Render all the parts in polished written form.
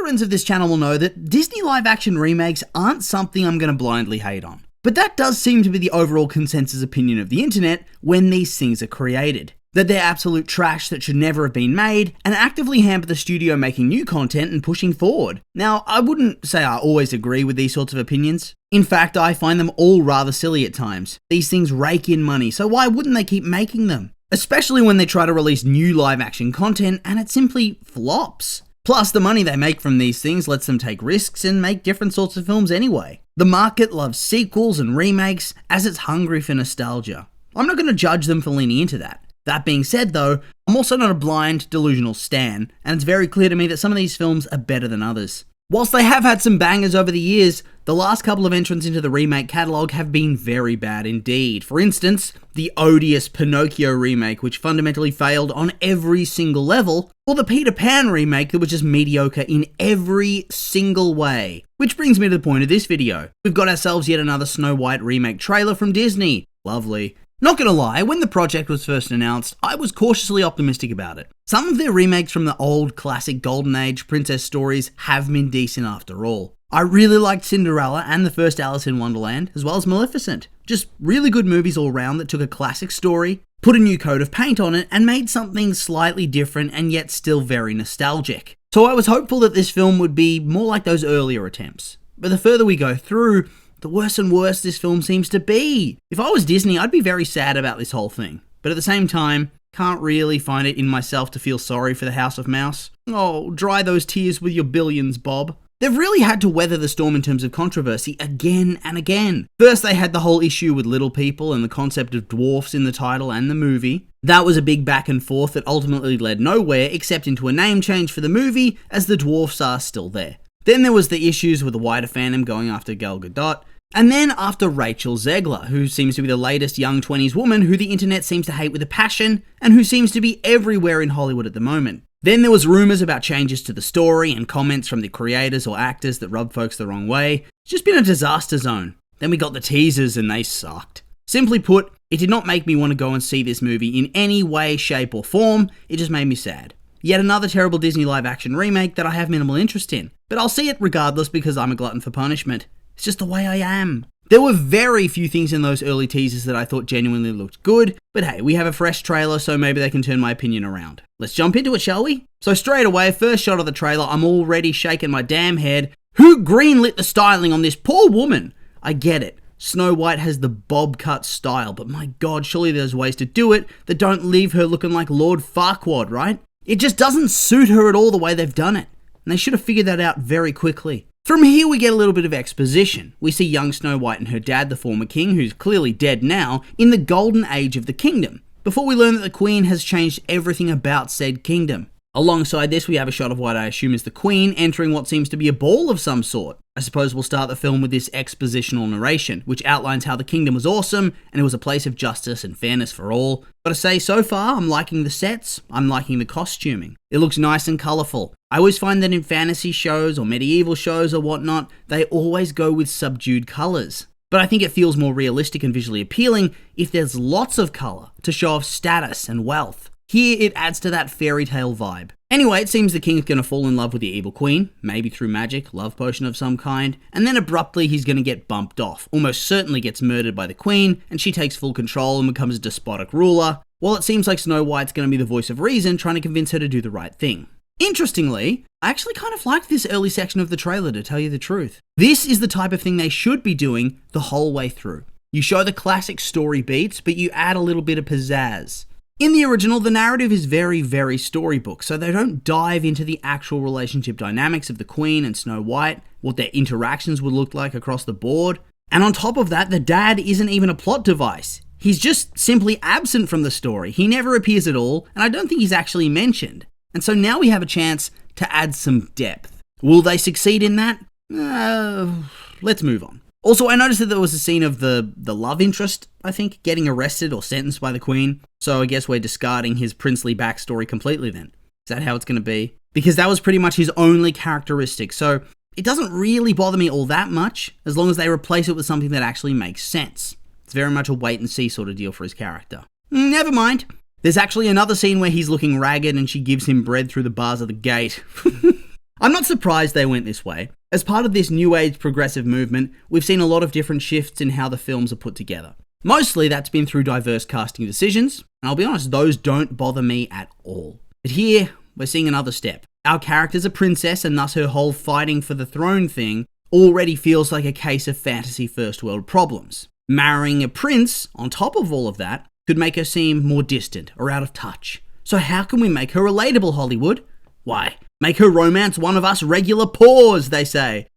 veterans of this channel will know that Disney live-action remakes aren't something I'm going to blindly hate on. But that does seem to be the overall consensus opinion of the internet when these things are created. That they're absolute trash that should never have been made, and actively hamper the studio making new content and pushing forward. Now, I wouldn't say I always agree with these sorts of opinions. In fact, I find them all rather silly at times. These things rake in money, so why wouldn't they keep making them? Especially when they try to release new live-action content and it simply flops. Plus, the money they make from these things lets them take risks and make different sorts of films anyway. The market loves sequels and remakes as it's hungry for nostalgia. I'm not going to judge them for leaning into that. That being said though, I'm also not a blind, delusional stan, and it's very clear to me that some of these films are better than others. Whilst they have had some bangers over the years, the last couple of entrants into the remake catalogue have been very bad indeed. For instance, the odious Pinocchio remake, which fundamentally failed on every single level, or the Peter Pan remake that was just mediocre in every single way. Which brings me to the point of this video. We've got ourselves yet another Snow White remake trailer from Disney. Lovely. Not gonna lie, when the project was first announced, I was cautiously optimistic about it. Some of their remakes from the old classic Golden Age princess stories have been decent after all. I really liked Cinderella and the first Alice in Wonderland, as well as Maleficent. Just really good movies all round that took a classic story, put a new coat of paint on it, and made something slightly different and yet still very nostalgic. So I was hopeful that this film would be more like those earlier attempts. But the further we go through, the worse and worse this film seems to be. If I was Disney, I'd be very sad about this whole thing. But at the same time, can't really find it in myself to feel sorry for the House of Mouse. Oh, dry those tears with your billions, Bob. They've really had to weather the storm in terms of controversy again and again. First, they had the whole issue with little people and the concept of dwarfs in the title and the movie. That was a big back and forth that ultimately led nowhere except into a name change for the movie, as the dwarfs are still there. Then there was the issues with the wider fandom going after Gal Gadot. And then after Rachel Zegler, who seems to be the latest young 20s woman who the internet seems to hate with a passion, and who seems to be everywhere in Hollywood at the moment. Then there was rumours about changes to the story and comments from the creators or actors that rubbed folks the wrong way. It's just been a disaster zone. Then we got the teasers and they sucked. Simply put, it did not make me want to go and see this movie in any way, shape or form, it just made me sad. Yet another terrible Disney live-action remake that I have minimal interest in, but I'll see it regardless because I'm a glutton for punishment. It's just the way I am. There were very few things in those early teasers that I thought genuinely looked good, but hey, we have a fresh trailer, so maybe they can turn my opinion around. Let's jump into it, shall we? So straight away, first shot of the trailer, I'm already shaking my damn head. Who greenlit the styling on this poor woman? I get it. Snow White has the bob cut style, but my god, surely there's ways to do it that don't leave her looking like Lord Farquaad, right? It just doesn't suit her at all the way they've done it, and they should have figured that out very quickly. From here we get a little bit of exposition. We see young Snow White and her dad, the former king, who's clearly dead now, in the golden age of the kingdom, before we learn that the queen has changed everything about said kingdom. Alongside this we have a shot of what I assume is the queen entering what seems to be a ball of some sort. I suppose we'll start the film with this expositional narration, which outlines how the kingdom was awesome and it was a place of justice and fairness for all. Gotta say, so far, I'm liking the sets, I'm liking the costuming. It looks nice and colourful. I always find that in fantasy shows or medieval shows or whatnot, they always go with subdued colours. But I think it feels more realistic and visually appealing if there's lots of colour to show off status and wealth. Here, it adds to that fairy tale vibe. Anyway, it seems the king's gonna fall in love with the evil queen, maybe through magic, love potion of some kind, and then abruptly he's gonna get bumped off, almost certainly gets murdered by the queen, and she takes full control and becomes a despotic ruler, while it seems like Snow White's gonna be the voice of reason trying to convince her to do the right thing. Interestingly, I actually kind of liked this early section of the trailer, to tell you the truth. This is the type of thing they should be doing the whole way through. You show the classic story beats, but you add a little bit of pizzazz. In the original, the narrative is very, very storybook, so they don't dive into the actual relationship dynamics of the Queen and Snow White, what their interactions would look like across the board. And on top of that, the dad isn't even a plot device. He's just simply absent from the story. He never appears at all, and I don't think he's actually mentioned. And so now we have a chance to add some depth. Will they succeed in that? Let's move on. Also, I noticed that there was a scene of the love interest, I think, getting arrested or sentenced by the Queen. So I guess we're discarding his princely backstory completely then. Is that how it's going to be? Because that was pretty much his only characteristic. So it doesn't really bother me all that much, as long as they replace it with something that actually makes sense. It's very much a wait and see sort of deal for his character. Never mind. There's actually another scene where he's looking ragged and she gives him bread through the bars of the gate. I'm not surprised they went this way. As part of this new age progressive movement, we've seen a lot of different shifts in how the films are put together. Mostly that's been through diverse casting decisions, and I'll be honest, those don't bother me at all. But here, we're seeing another step. Our character's a princess, and thus her whole fighting for the throne thing already feels like a case of fantasy first world problems. Marrying a prince, on top of all of that, could make her seem more distant or out of touch. So how can we make her relatable, Hollywood? Why, make her romance one of us regular paws, they say.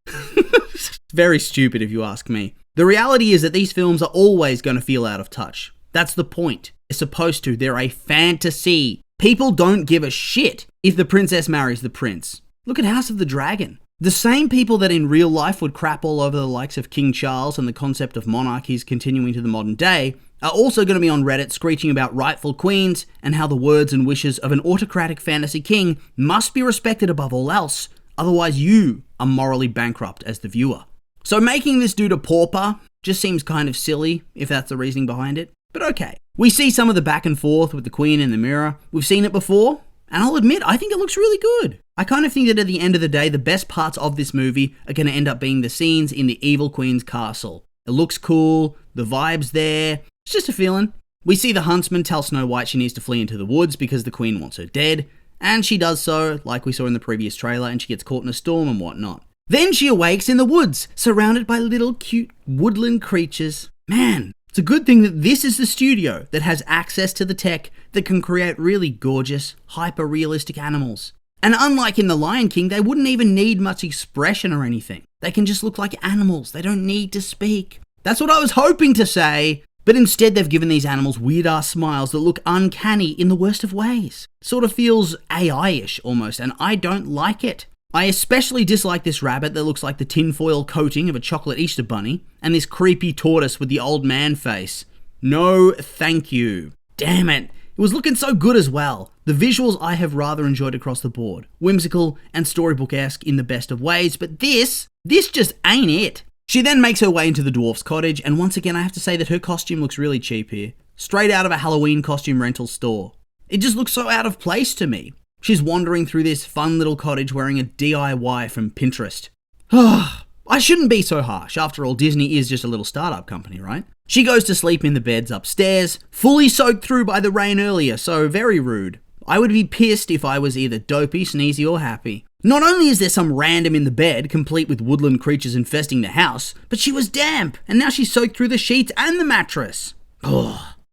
Very stupid if you ask me. The reality is that these films are always going to feel out of touch. That's the point. They're supposed to. They're a fantasy. People don't give a shit if the princess marries the prince. Look at House of the Dragon. The same people that in real life would crap all over the likes of King Charles and the concept of monarchies continuing to the modern day are also going to be on Reddit screeching about rightful queens and how the words and wishes of an autocratic fantasy king must be respected above all else, otherwise you are morally bankrupt as the viewer. So making this dude a pauper just seems kind of silly, if that's the reasoning behind it. But okay. We see some of the back and forth with the queen in the mirror. We've seen it before, and I'll admit, I think it looks really good. I kind of think that at the end of the day, the best parts of this movie are going to end up being the scenes in the evil queen's castle. It looks cool, the vibe's there, it's just a feeling. We see the huntsman tell Snow White she needs to flee into the woods because the queen wants her dead, and she does so, like we saw in the previous trailer, and she gets caught in a storm and whatnot. Then she awakes in the woods, surrounded by little cute woodland creatures. Man, it's a good thing that this is the studio that has access to the tech that can create really gorgeous, hyper-realistic animals. And unlike in The Lion King, they wouldn't even need much expression or anything. They can just look like animals. They don't need to speak. That's what I was hoping to say. But instead they've given these animals weird-ass smiles that look uncanny in the worst of ways. Sort of feels AI-ish almost, and I don't like it. I especially dislike this rabbit that looks like the tinfoil coating of a chocolate Easter bunny, and this creepy tortoise with the old man face. No, thank you. Damn it. It was looking so good as well. The visuals I have rather enjoyed across the board. Whimsical and storybook-esque in the best of ways, but this just ain't it. She then makes her way into the dwarf's cottage, and once again I have to say that her costume looks really cheap here. Straight out of a Halloween costume rental store. It just looks so out of place to me. She's wandering through this fun little cottage wearing a DIY from Pinterest. I shouldn't be so harsh. After all, Disney is just a little startup company, right? She goes to sleep in the beds upstairs, fully soaked through by the rain earlier, so very rude. I would be pissed if I was either dopey, sneezy, or happy. Not only is there some random in the bed, complete with woodland creatures infesting the house, but she was damp, and now she's soaked through the sheets and the mattress.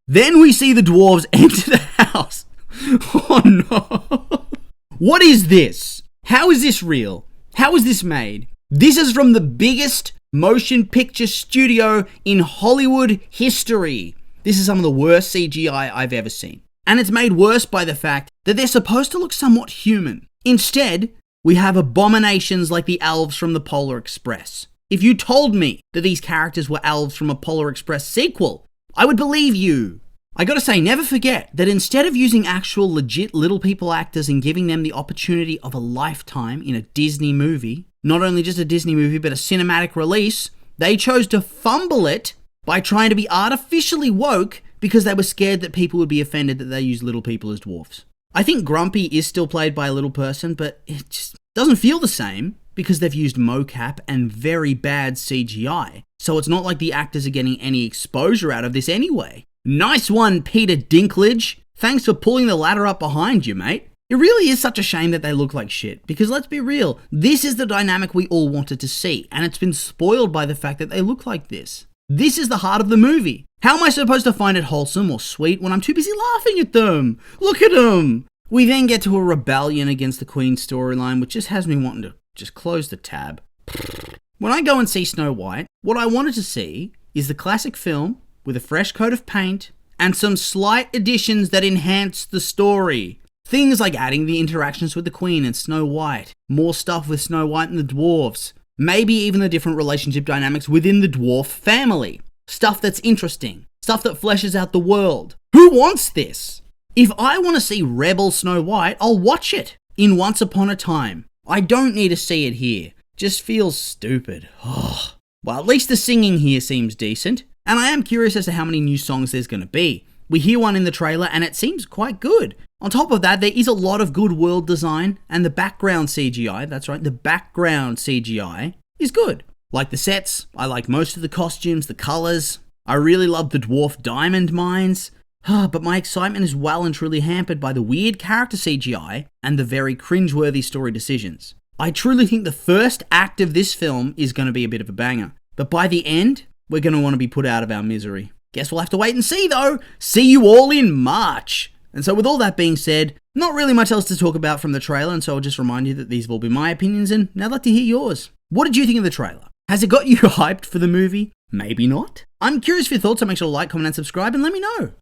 Then we see the dwarves enter the house. Oh no. What is this? How is this real? How is this made? This is from the biggest motion picture studio in Hollywood history. This is some of the worst CGI I've ever seen. And it's made worse by the fact that they're supposed to look somewhat human. Instead, we have abominations like the elves from the Polar Express. If you told me that these characters were elves from a Polar Express sequel, I would believe you. I gotta say, never forget that instead of using actual legit little people actors and giving them the opportunity of a lifetime in a Disney movie, not only just a Disney movie but a cinematic release, they chose to fumble it by trying to be artificially woke because they were scared that people would be offended that they used little people as dwarfs. I think Grumpy is still played by a little person, but it just doesn't feel the same because they've used mocap and very bad CGI. So it's not like the actors are getting any exposure out of this anyway. Nice one, Peter Dinklage. Thanks for pulling the ladder up behind you, mate. It really is such a shame that they look like shit, because let's be real, this is the dynamic we all wanted to see, and it's been spoiled by the fact that they look like this. This is the heart of the movie. How am I supposed to find it wholesome or sweet when I'm too busy laughing at them? Look at them! We then get to a rebellion against the Queen's storyline, which just has me wanting to just close the tab. When I go and see Snow White, what I wanted to see is the classic film with a fresh coat of paint and some slight additions that enhance the story. Things like adding the interactions with the Queen and Snow White, more stuff with Snow White and the dwarves, maybe even the different relationship dynamics within the dwarf family. Stuff that's interesting, stuff that fleshes out the world. Who wants this? If I want to see Rebel Snow White, I'll watch it in Once Upon a Time. I don't need to see it here. Just feels stupid. Well, at least the singing here seems decent. And I am curious as to how many new songs there's going to be. We hear one in the trailer and it seems quite good. On top of that, there is a lot of good world design, and the background CGI, that's right, the background CGI is good. Like the sets, I like most of the costumes, the colours. I really love the dwarf diamond mines. But my excitement is well and truly hampered by the weird character CGI and the very cringeworthy story decisions. I truly think the first act of this film is going to be a bit of a banger, but by the end, we're going to want to be put out of our misery. Guess we'll have to wait and see though. See you all in March. And so with all that being said, not really much else to talk about from the trailer, and so I'll just remind you that these will be my opinions, and now I'd like to hear yours. What did you think of the trailer? Has it got you hyped for the movie? Maybe not. I'm curious for your thoughts, so make sure to like, comment, and subscribe, and let me know.